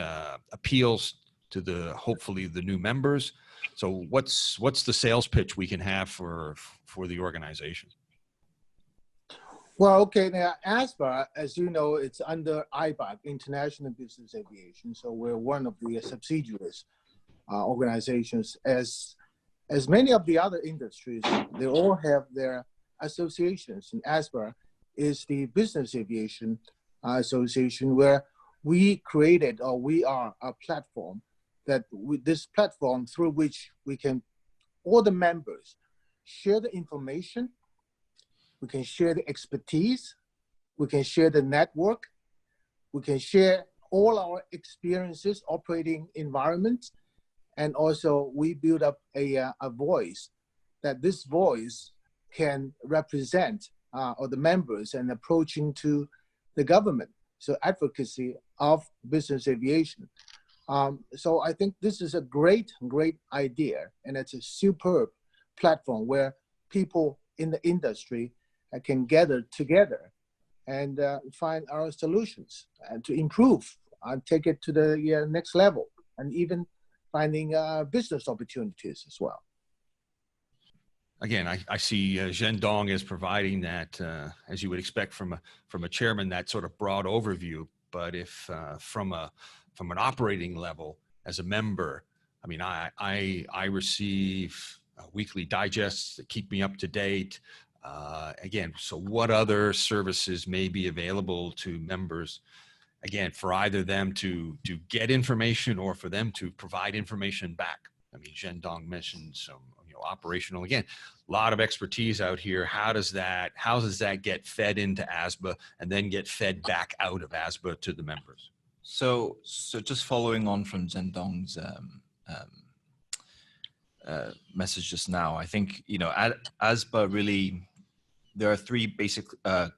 appeals to hopefully the new members. So what's the sales pitch we can have for the organization? Well, okay, now AsBAA, as you know, it's under IBAC, International Business Aviation. So we're one of the subsidiaries organizations. As many of the other industries, they all have their associations. And AsBAA is the Business Aviation Association, where we created, or we are a platform this platform through which we can, all the members, share the information. We can share the expertise, we can share the network, we can share all our experiences, operating environments, and also we build up a voice, that this voice can represent or the members and approaching to the government. So advocacy of business aviation. So I think this is a great idea, and it's a superb platform where people in the industry can gather together and find our solutions and to improve and take it to the next level, and even finding business opportunities as well. again, I see Zhendong as providing that, as you would expect from a chairman, that sort of broad overview. But if from an operating level as a member, I mean, I receive weekly digests that keep me up to date. Again, so what other services may be available to members? Again, for either them to get information or for them to provide information back. I mean, Zhendong mentioned some, operational, again, a lot of expertise out here. How does that get fed into AsBAA and then get fed back out of AsBAA to the members? So just following on from Zhendong's message just now, I think, at AsBAA really, there are three basic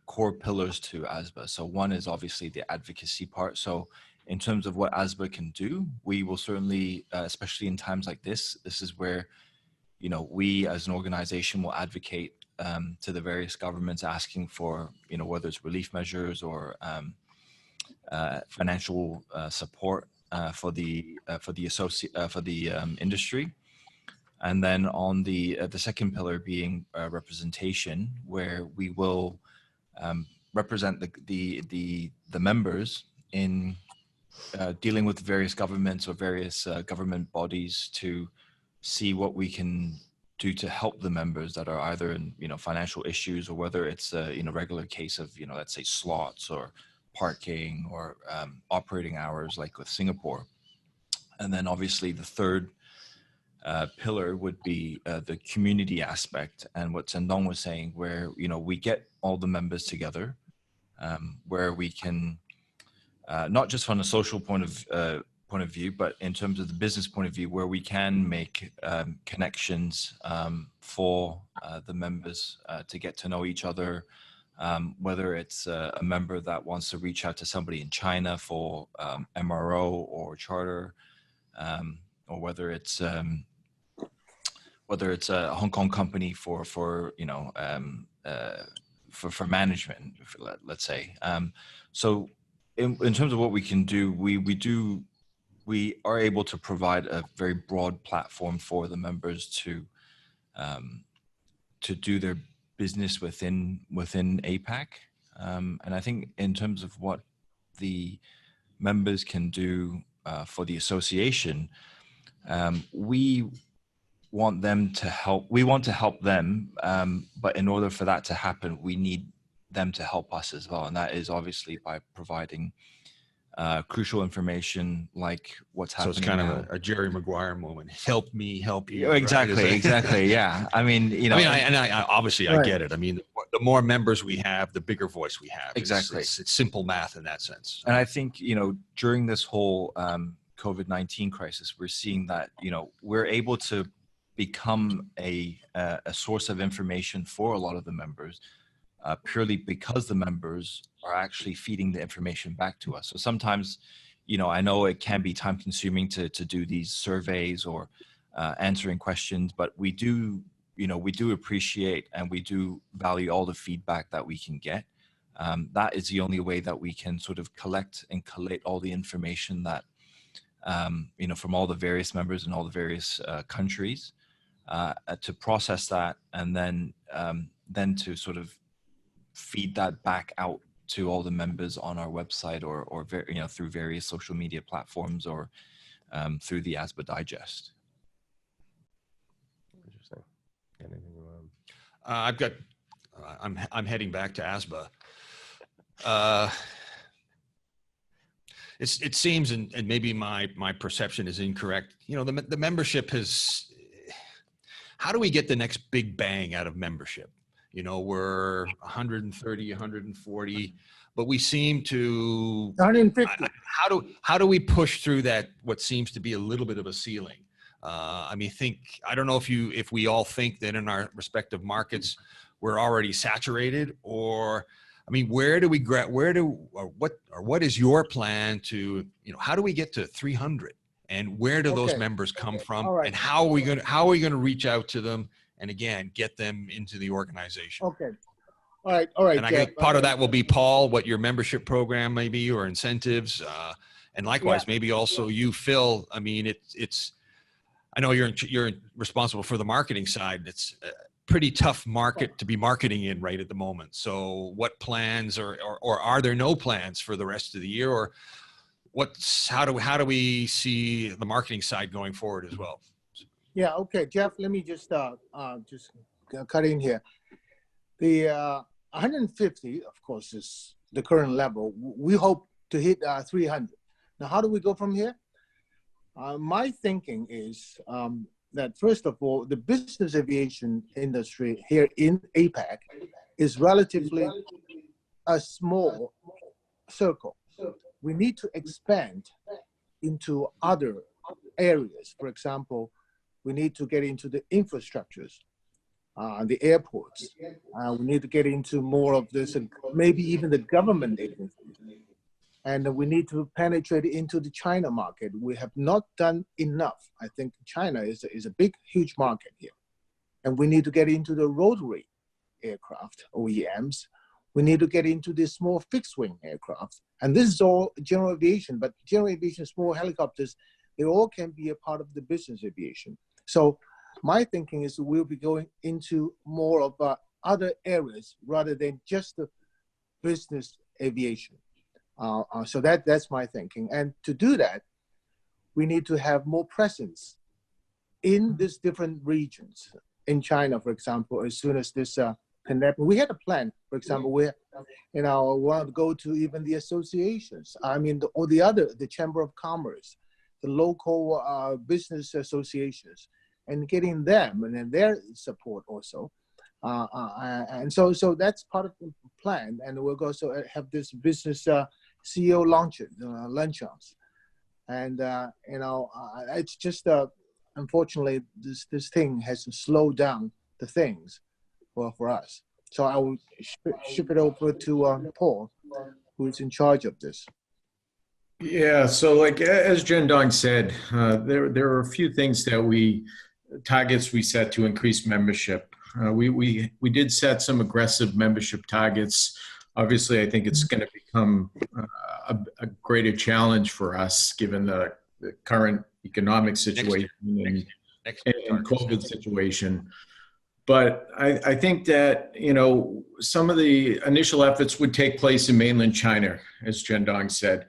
core pillars to AsBAA. So one is obviously the advocacy part. So in terms of what AsBAA can do, we will certainly, especially in times like this is where, we as an organization will advocate to the various governments asking for, whether it's relief measures or financial support for the industry. And then on the second pillar being representation, where we will represent the members in dealing with various governments or various government bodies to see what we can do to help the members that are either in financial issues, or whether it's a regular case of let's say slots or parking or operating hours like with Singapore. And then obviously the third pillar would be the community aspect, and what Zhendong was saying, where we get all the members together, where we can not just from a social point of view, but in terms of the business point of view, where we can make connections for the members to get to know each other, whether it's a member that wants to reach out to somebody in China for MRO or charter, or whether it's a Hong Kong company for management, let's say. So in terms of what we can do, we are able to provide a very broad platform for the members to do their business within APAC. And I think in terms of what the members can do for the association, we want to help them, but in order for that to happen, we need them to help us as well. And that is obviously by providing crucial information like what's happening. So it's kind now. of a Jerry Maguire moment. Help me, help you. Exactly, right? Exactly. Yeah. I mean, I obviously Right. I get it. I mean, the more members we have, the bigger voice we have. Exactly. It's simple math in that sense. And I think, during this whole COVID-19 crisis, we're seeing that, we're able to become a source of information for a lot of the members, purely because the members are actually feeding the information back to us. So sometimes, I know it can be time consuming to do these surveys or answering questions, but we do appreciate and we do value all the feedback that we can get. That is the only way that we can sort of collect and collate all the information that, from all the various members in all the various countries, to process that, and then to sort of feed that back out to all the members on our website or through various social media platforms or through the AsBAA Digest. Interesting. Anything you I'm heading back to AsBAA. It seems, and maybe my perception is incorrect, the membership has, how do we get the next big bang out of membership? We're 130, 140, but we seem to 150. How do we push through that, what seems to be a little bit of a ceiling? I don't know if we all think that in our respective markets, we're already saturated, or, what is your plan to, how do we get to 300, and where do those members come from? All right. And how are we going to reach out to them? And again, get them into the organization. Okay. All right. And I think part of that will be, Paul, what your membership program may be, or incentives. And likewise, maybe also you, Phil. I mean, I know you're responsible for the marketing side. It's pretty tough market to be marketing in right at the moment. So what plans or are there no plans for the rest of the year, or how do we see the marketing side going forward as well? Yeah, okay, Jeff, let me just cut in here. The 150, of course, is the current level. We hope to hit 300. Now, how do we go from here? My thinking is that, first of all, the business aviation industry here in APAC is relatively a small circle. We need to expand into other areas. For example, we need to get into the infrastructures, the airports. We need to get into more of this, and maybe even the government agencies. And we need to penetrate into the China market. We have not done enough. I think China is a big, huge market here. And we need to get into the rotary aircraft, OEMs. We need to get into the small fixed-wing aircraft. And this is all general aviation, but general aviation, small helicopters, they all can be a part of the business aviation. So my thinking is we'll be going into more of other areas rather than just the business aviation. So that's my thinking. And to do that, we need to have more presence in these different regions. In China, for example, as soon as this pandemic, we had a plan. For example, we want to go to even the associations. I mean, the Chamber of Commerce, the local business associations, and getting them and then their support also. And so that's part of the plan. And we'll also have this business CEO luncheons. And, it's just, unfortunately, this thing has slowed down the things for us. So I will ship it over to Paul, who is in charge of this. Yeah, so like as Zhendong said, there are a few things that targets we set to increase membership. We did set some aggressive membership targets. Obviously, I think it's going to become a greater challenge for us given the current economic situation and COVID situation. But I think that, some of the initial efforts would take place in mainland China, as Zhendong said.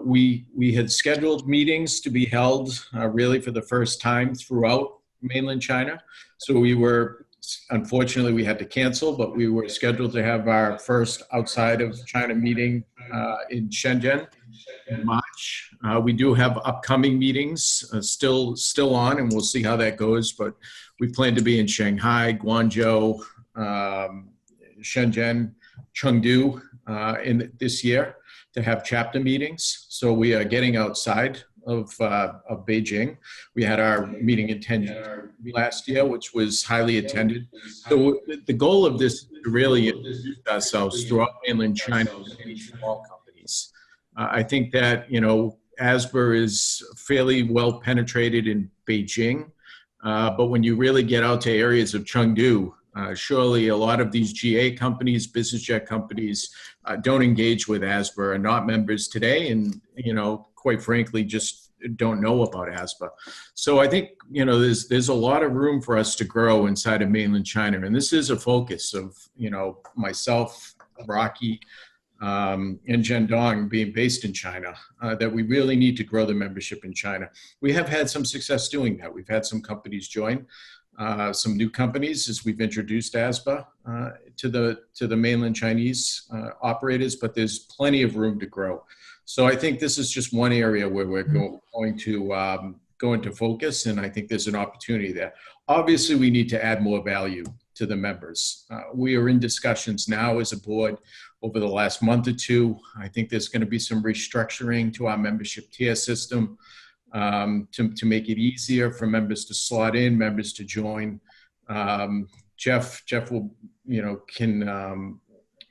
We had scheduled meetings to be held really for the first time throughout mainland China. So unfortunately, we had to cancel, but we were scheduled to have our first outside of China meeting in Shenzhen in March. We do have upcoming meetings still on, and we'll see how that goes. But we plan to be in Shanghai, Guangzhou, Shenzhen, Chengdu this year to have chapter meetings. So we are getting outside of Beijing. We had our meeting in Tianjin last year, which was highly attended. So the goal of this is to really introduce ourselves throughout mainland China to small companies. I think that, AsBAA is fairly well penetrated in Beijing, but when you really get out to areas of Chengdu, surely a lot of these GA companies, business jet companies, don't engage with AsBAA, are not members today, and quite frankly, just don't know about AsBAA. So I think there's a lot of room for us to grow inside of mainland China, and this is a focus of myself, Rocky, and Zhendong being based in China, that we really need to grow the membership in China. We have had some success doing that. We've had some companies join. Some new companies as we've introduced AsBAA to the mainland Chinese operators, but there's plenty of room to grow. So I think this is just one area where we're going to go into focus, and I think there's an opportunity there. Obviously, we need to add more value to the members. We are in discussions now as a board over the last month or two. I think there's going to be some restructuring to our membership tier system. To make it easier for members to slot in, members to join. Jeff will,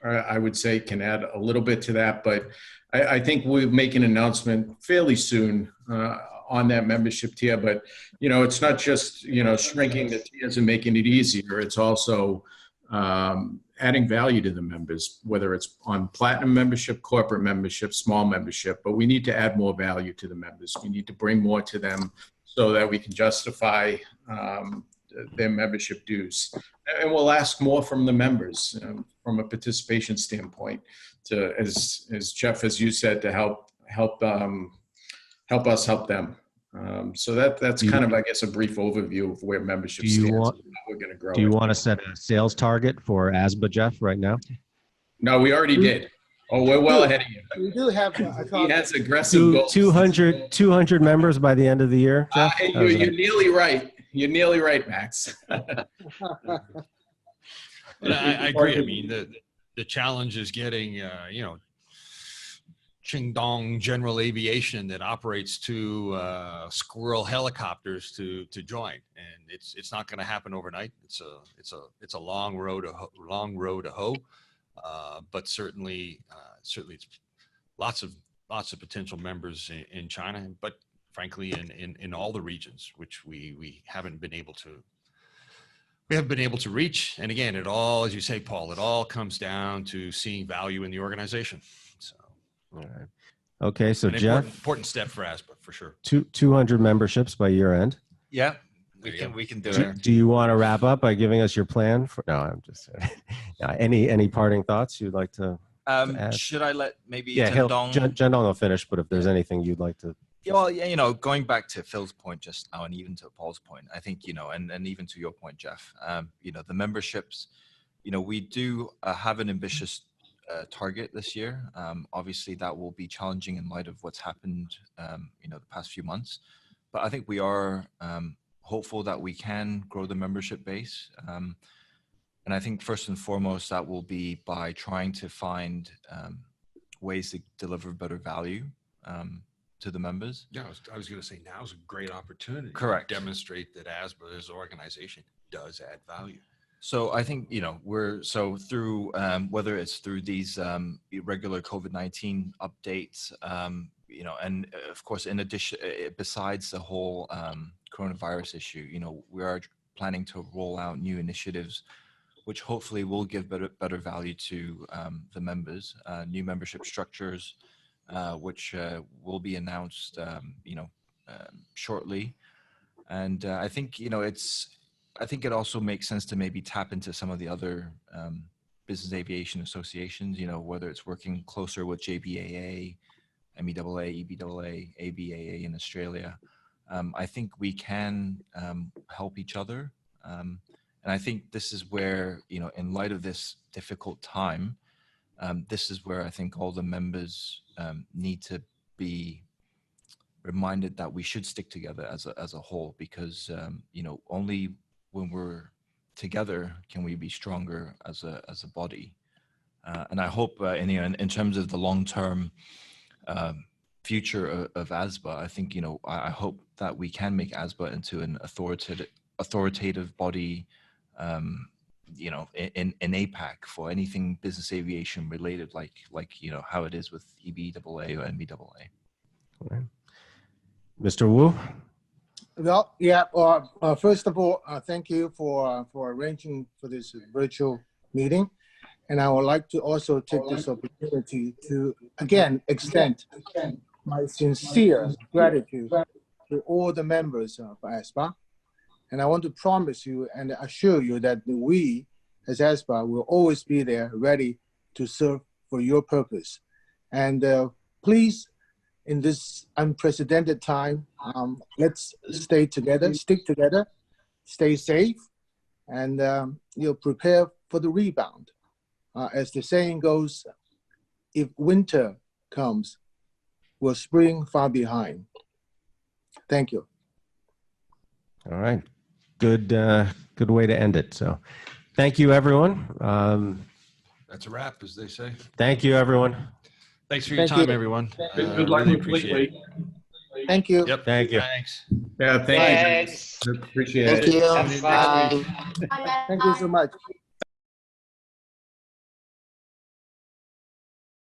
I would say can add a little bit to that, but I think we'll make an announcement fairly soon on that membership tier. But, it's not just, shrinking the tiers and making it easier. It's also adding value to the members, whether it's on platinum membership, corporate membership, small membership, but we need to add more value to the members. We need to bring more to them so that we can justify their membership dues. And we'll ask more from the members from a participation standpoint to, as Jeff, as you said, to help us help them. So that's kind of, I guess, a brief overview of where membership stands and how we're going to grow. Do you want to set a sales target for AsBAA, Jeff, right now? No, we already did. Oh, we're well ahead of you. We do have a He has aggressive goals. 200 members by the end of the year, Jeff? You're nearly right. You're nearly right, Max. I agree. I mean, the challenge is getting, Zhendong General Aviation that operates two Squirrel helicopters to join, and it's not going to happen overnight. It's a long road to hoe, but certainly it's lots of potential members in China, but frankly in all the regions which we haven't been able to reach. And again, it all, as you say, Paul, it all comes down to seeing value in the organization. So. All right. Okay, so An Jeff, important step for AsBAA for sure. 200 memberships by year end. Yeah, we can do it. Do you want to wrap up by giving us your plan? No, I'm just any parting thoughts you'd like to add? Should I let maybe Zhendong will finish, but if there's anything you'd like to. Well, yeah, going back to Phil's point just now, and even to Paul's point, I think, and even to your point, Jeff, the memberships, we do have an ambitious target this year. Obviously, that will be challenging in light of what's happened, the past few months. But I think we are hopeful that we can grow the membership base. And I think first and foremost, that will be by trying to find ways to deliver better value to the members. Yeah, I was going to say now's a great opportunity. Correct. To demonstrate that AsBAA as an organization does add value. So I think, we're through whether it's through these regular COVID-19 updates, and of course, in addition, besides the whole coronavirus issue, we are planning to roll out new initiatives, which hopefully will give better value to the members, new membership structures, which will be announced, shortly. And I think, I think it also makes sense to maybe tap into some of the other business aviation associations, whether it's working closer with JBAA, MEAA, EBAA, ABAA in Australia. I think we can help each other. And I think this is where, in light of this difficult time, this is where I think all the members need to be reminded that we should stick together as a whole, because, only when we're together can we be stronger as a body. And I hope in terms of the long-term future of AsBAA, I think, I hope that we can make AsBAA into an authoritative body, in APAC for anything business aviation related, like how it is with EBAA or MEAA. All right. Mr. Wu? Well, yeah. First of all, thank you for arranging for this virtual meeting, and I would like to also take this opportunity to again extend my sincere gratitude to all the members of AsBAA, and I want to promise you and assure you that we, as AsBAA, will always be there, ready to serve for your purpose. And please, in this unprecedented time, let's stay together, stick together, stay safe, and prepare for the rebound. As the saying goes, if winter comes, will spring far behind. Thank you. All right. Good way to end it. So thank you, everyone. That's a wrap, as they say. Thank you, everyone. Thanks for your time, everyone. Good luck Really with appreciate it. Thank you. Yep. Thank you. Thanks. Yeah, thank you. Thanks. Appreciate it. Have fun. Thank you so much.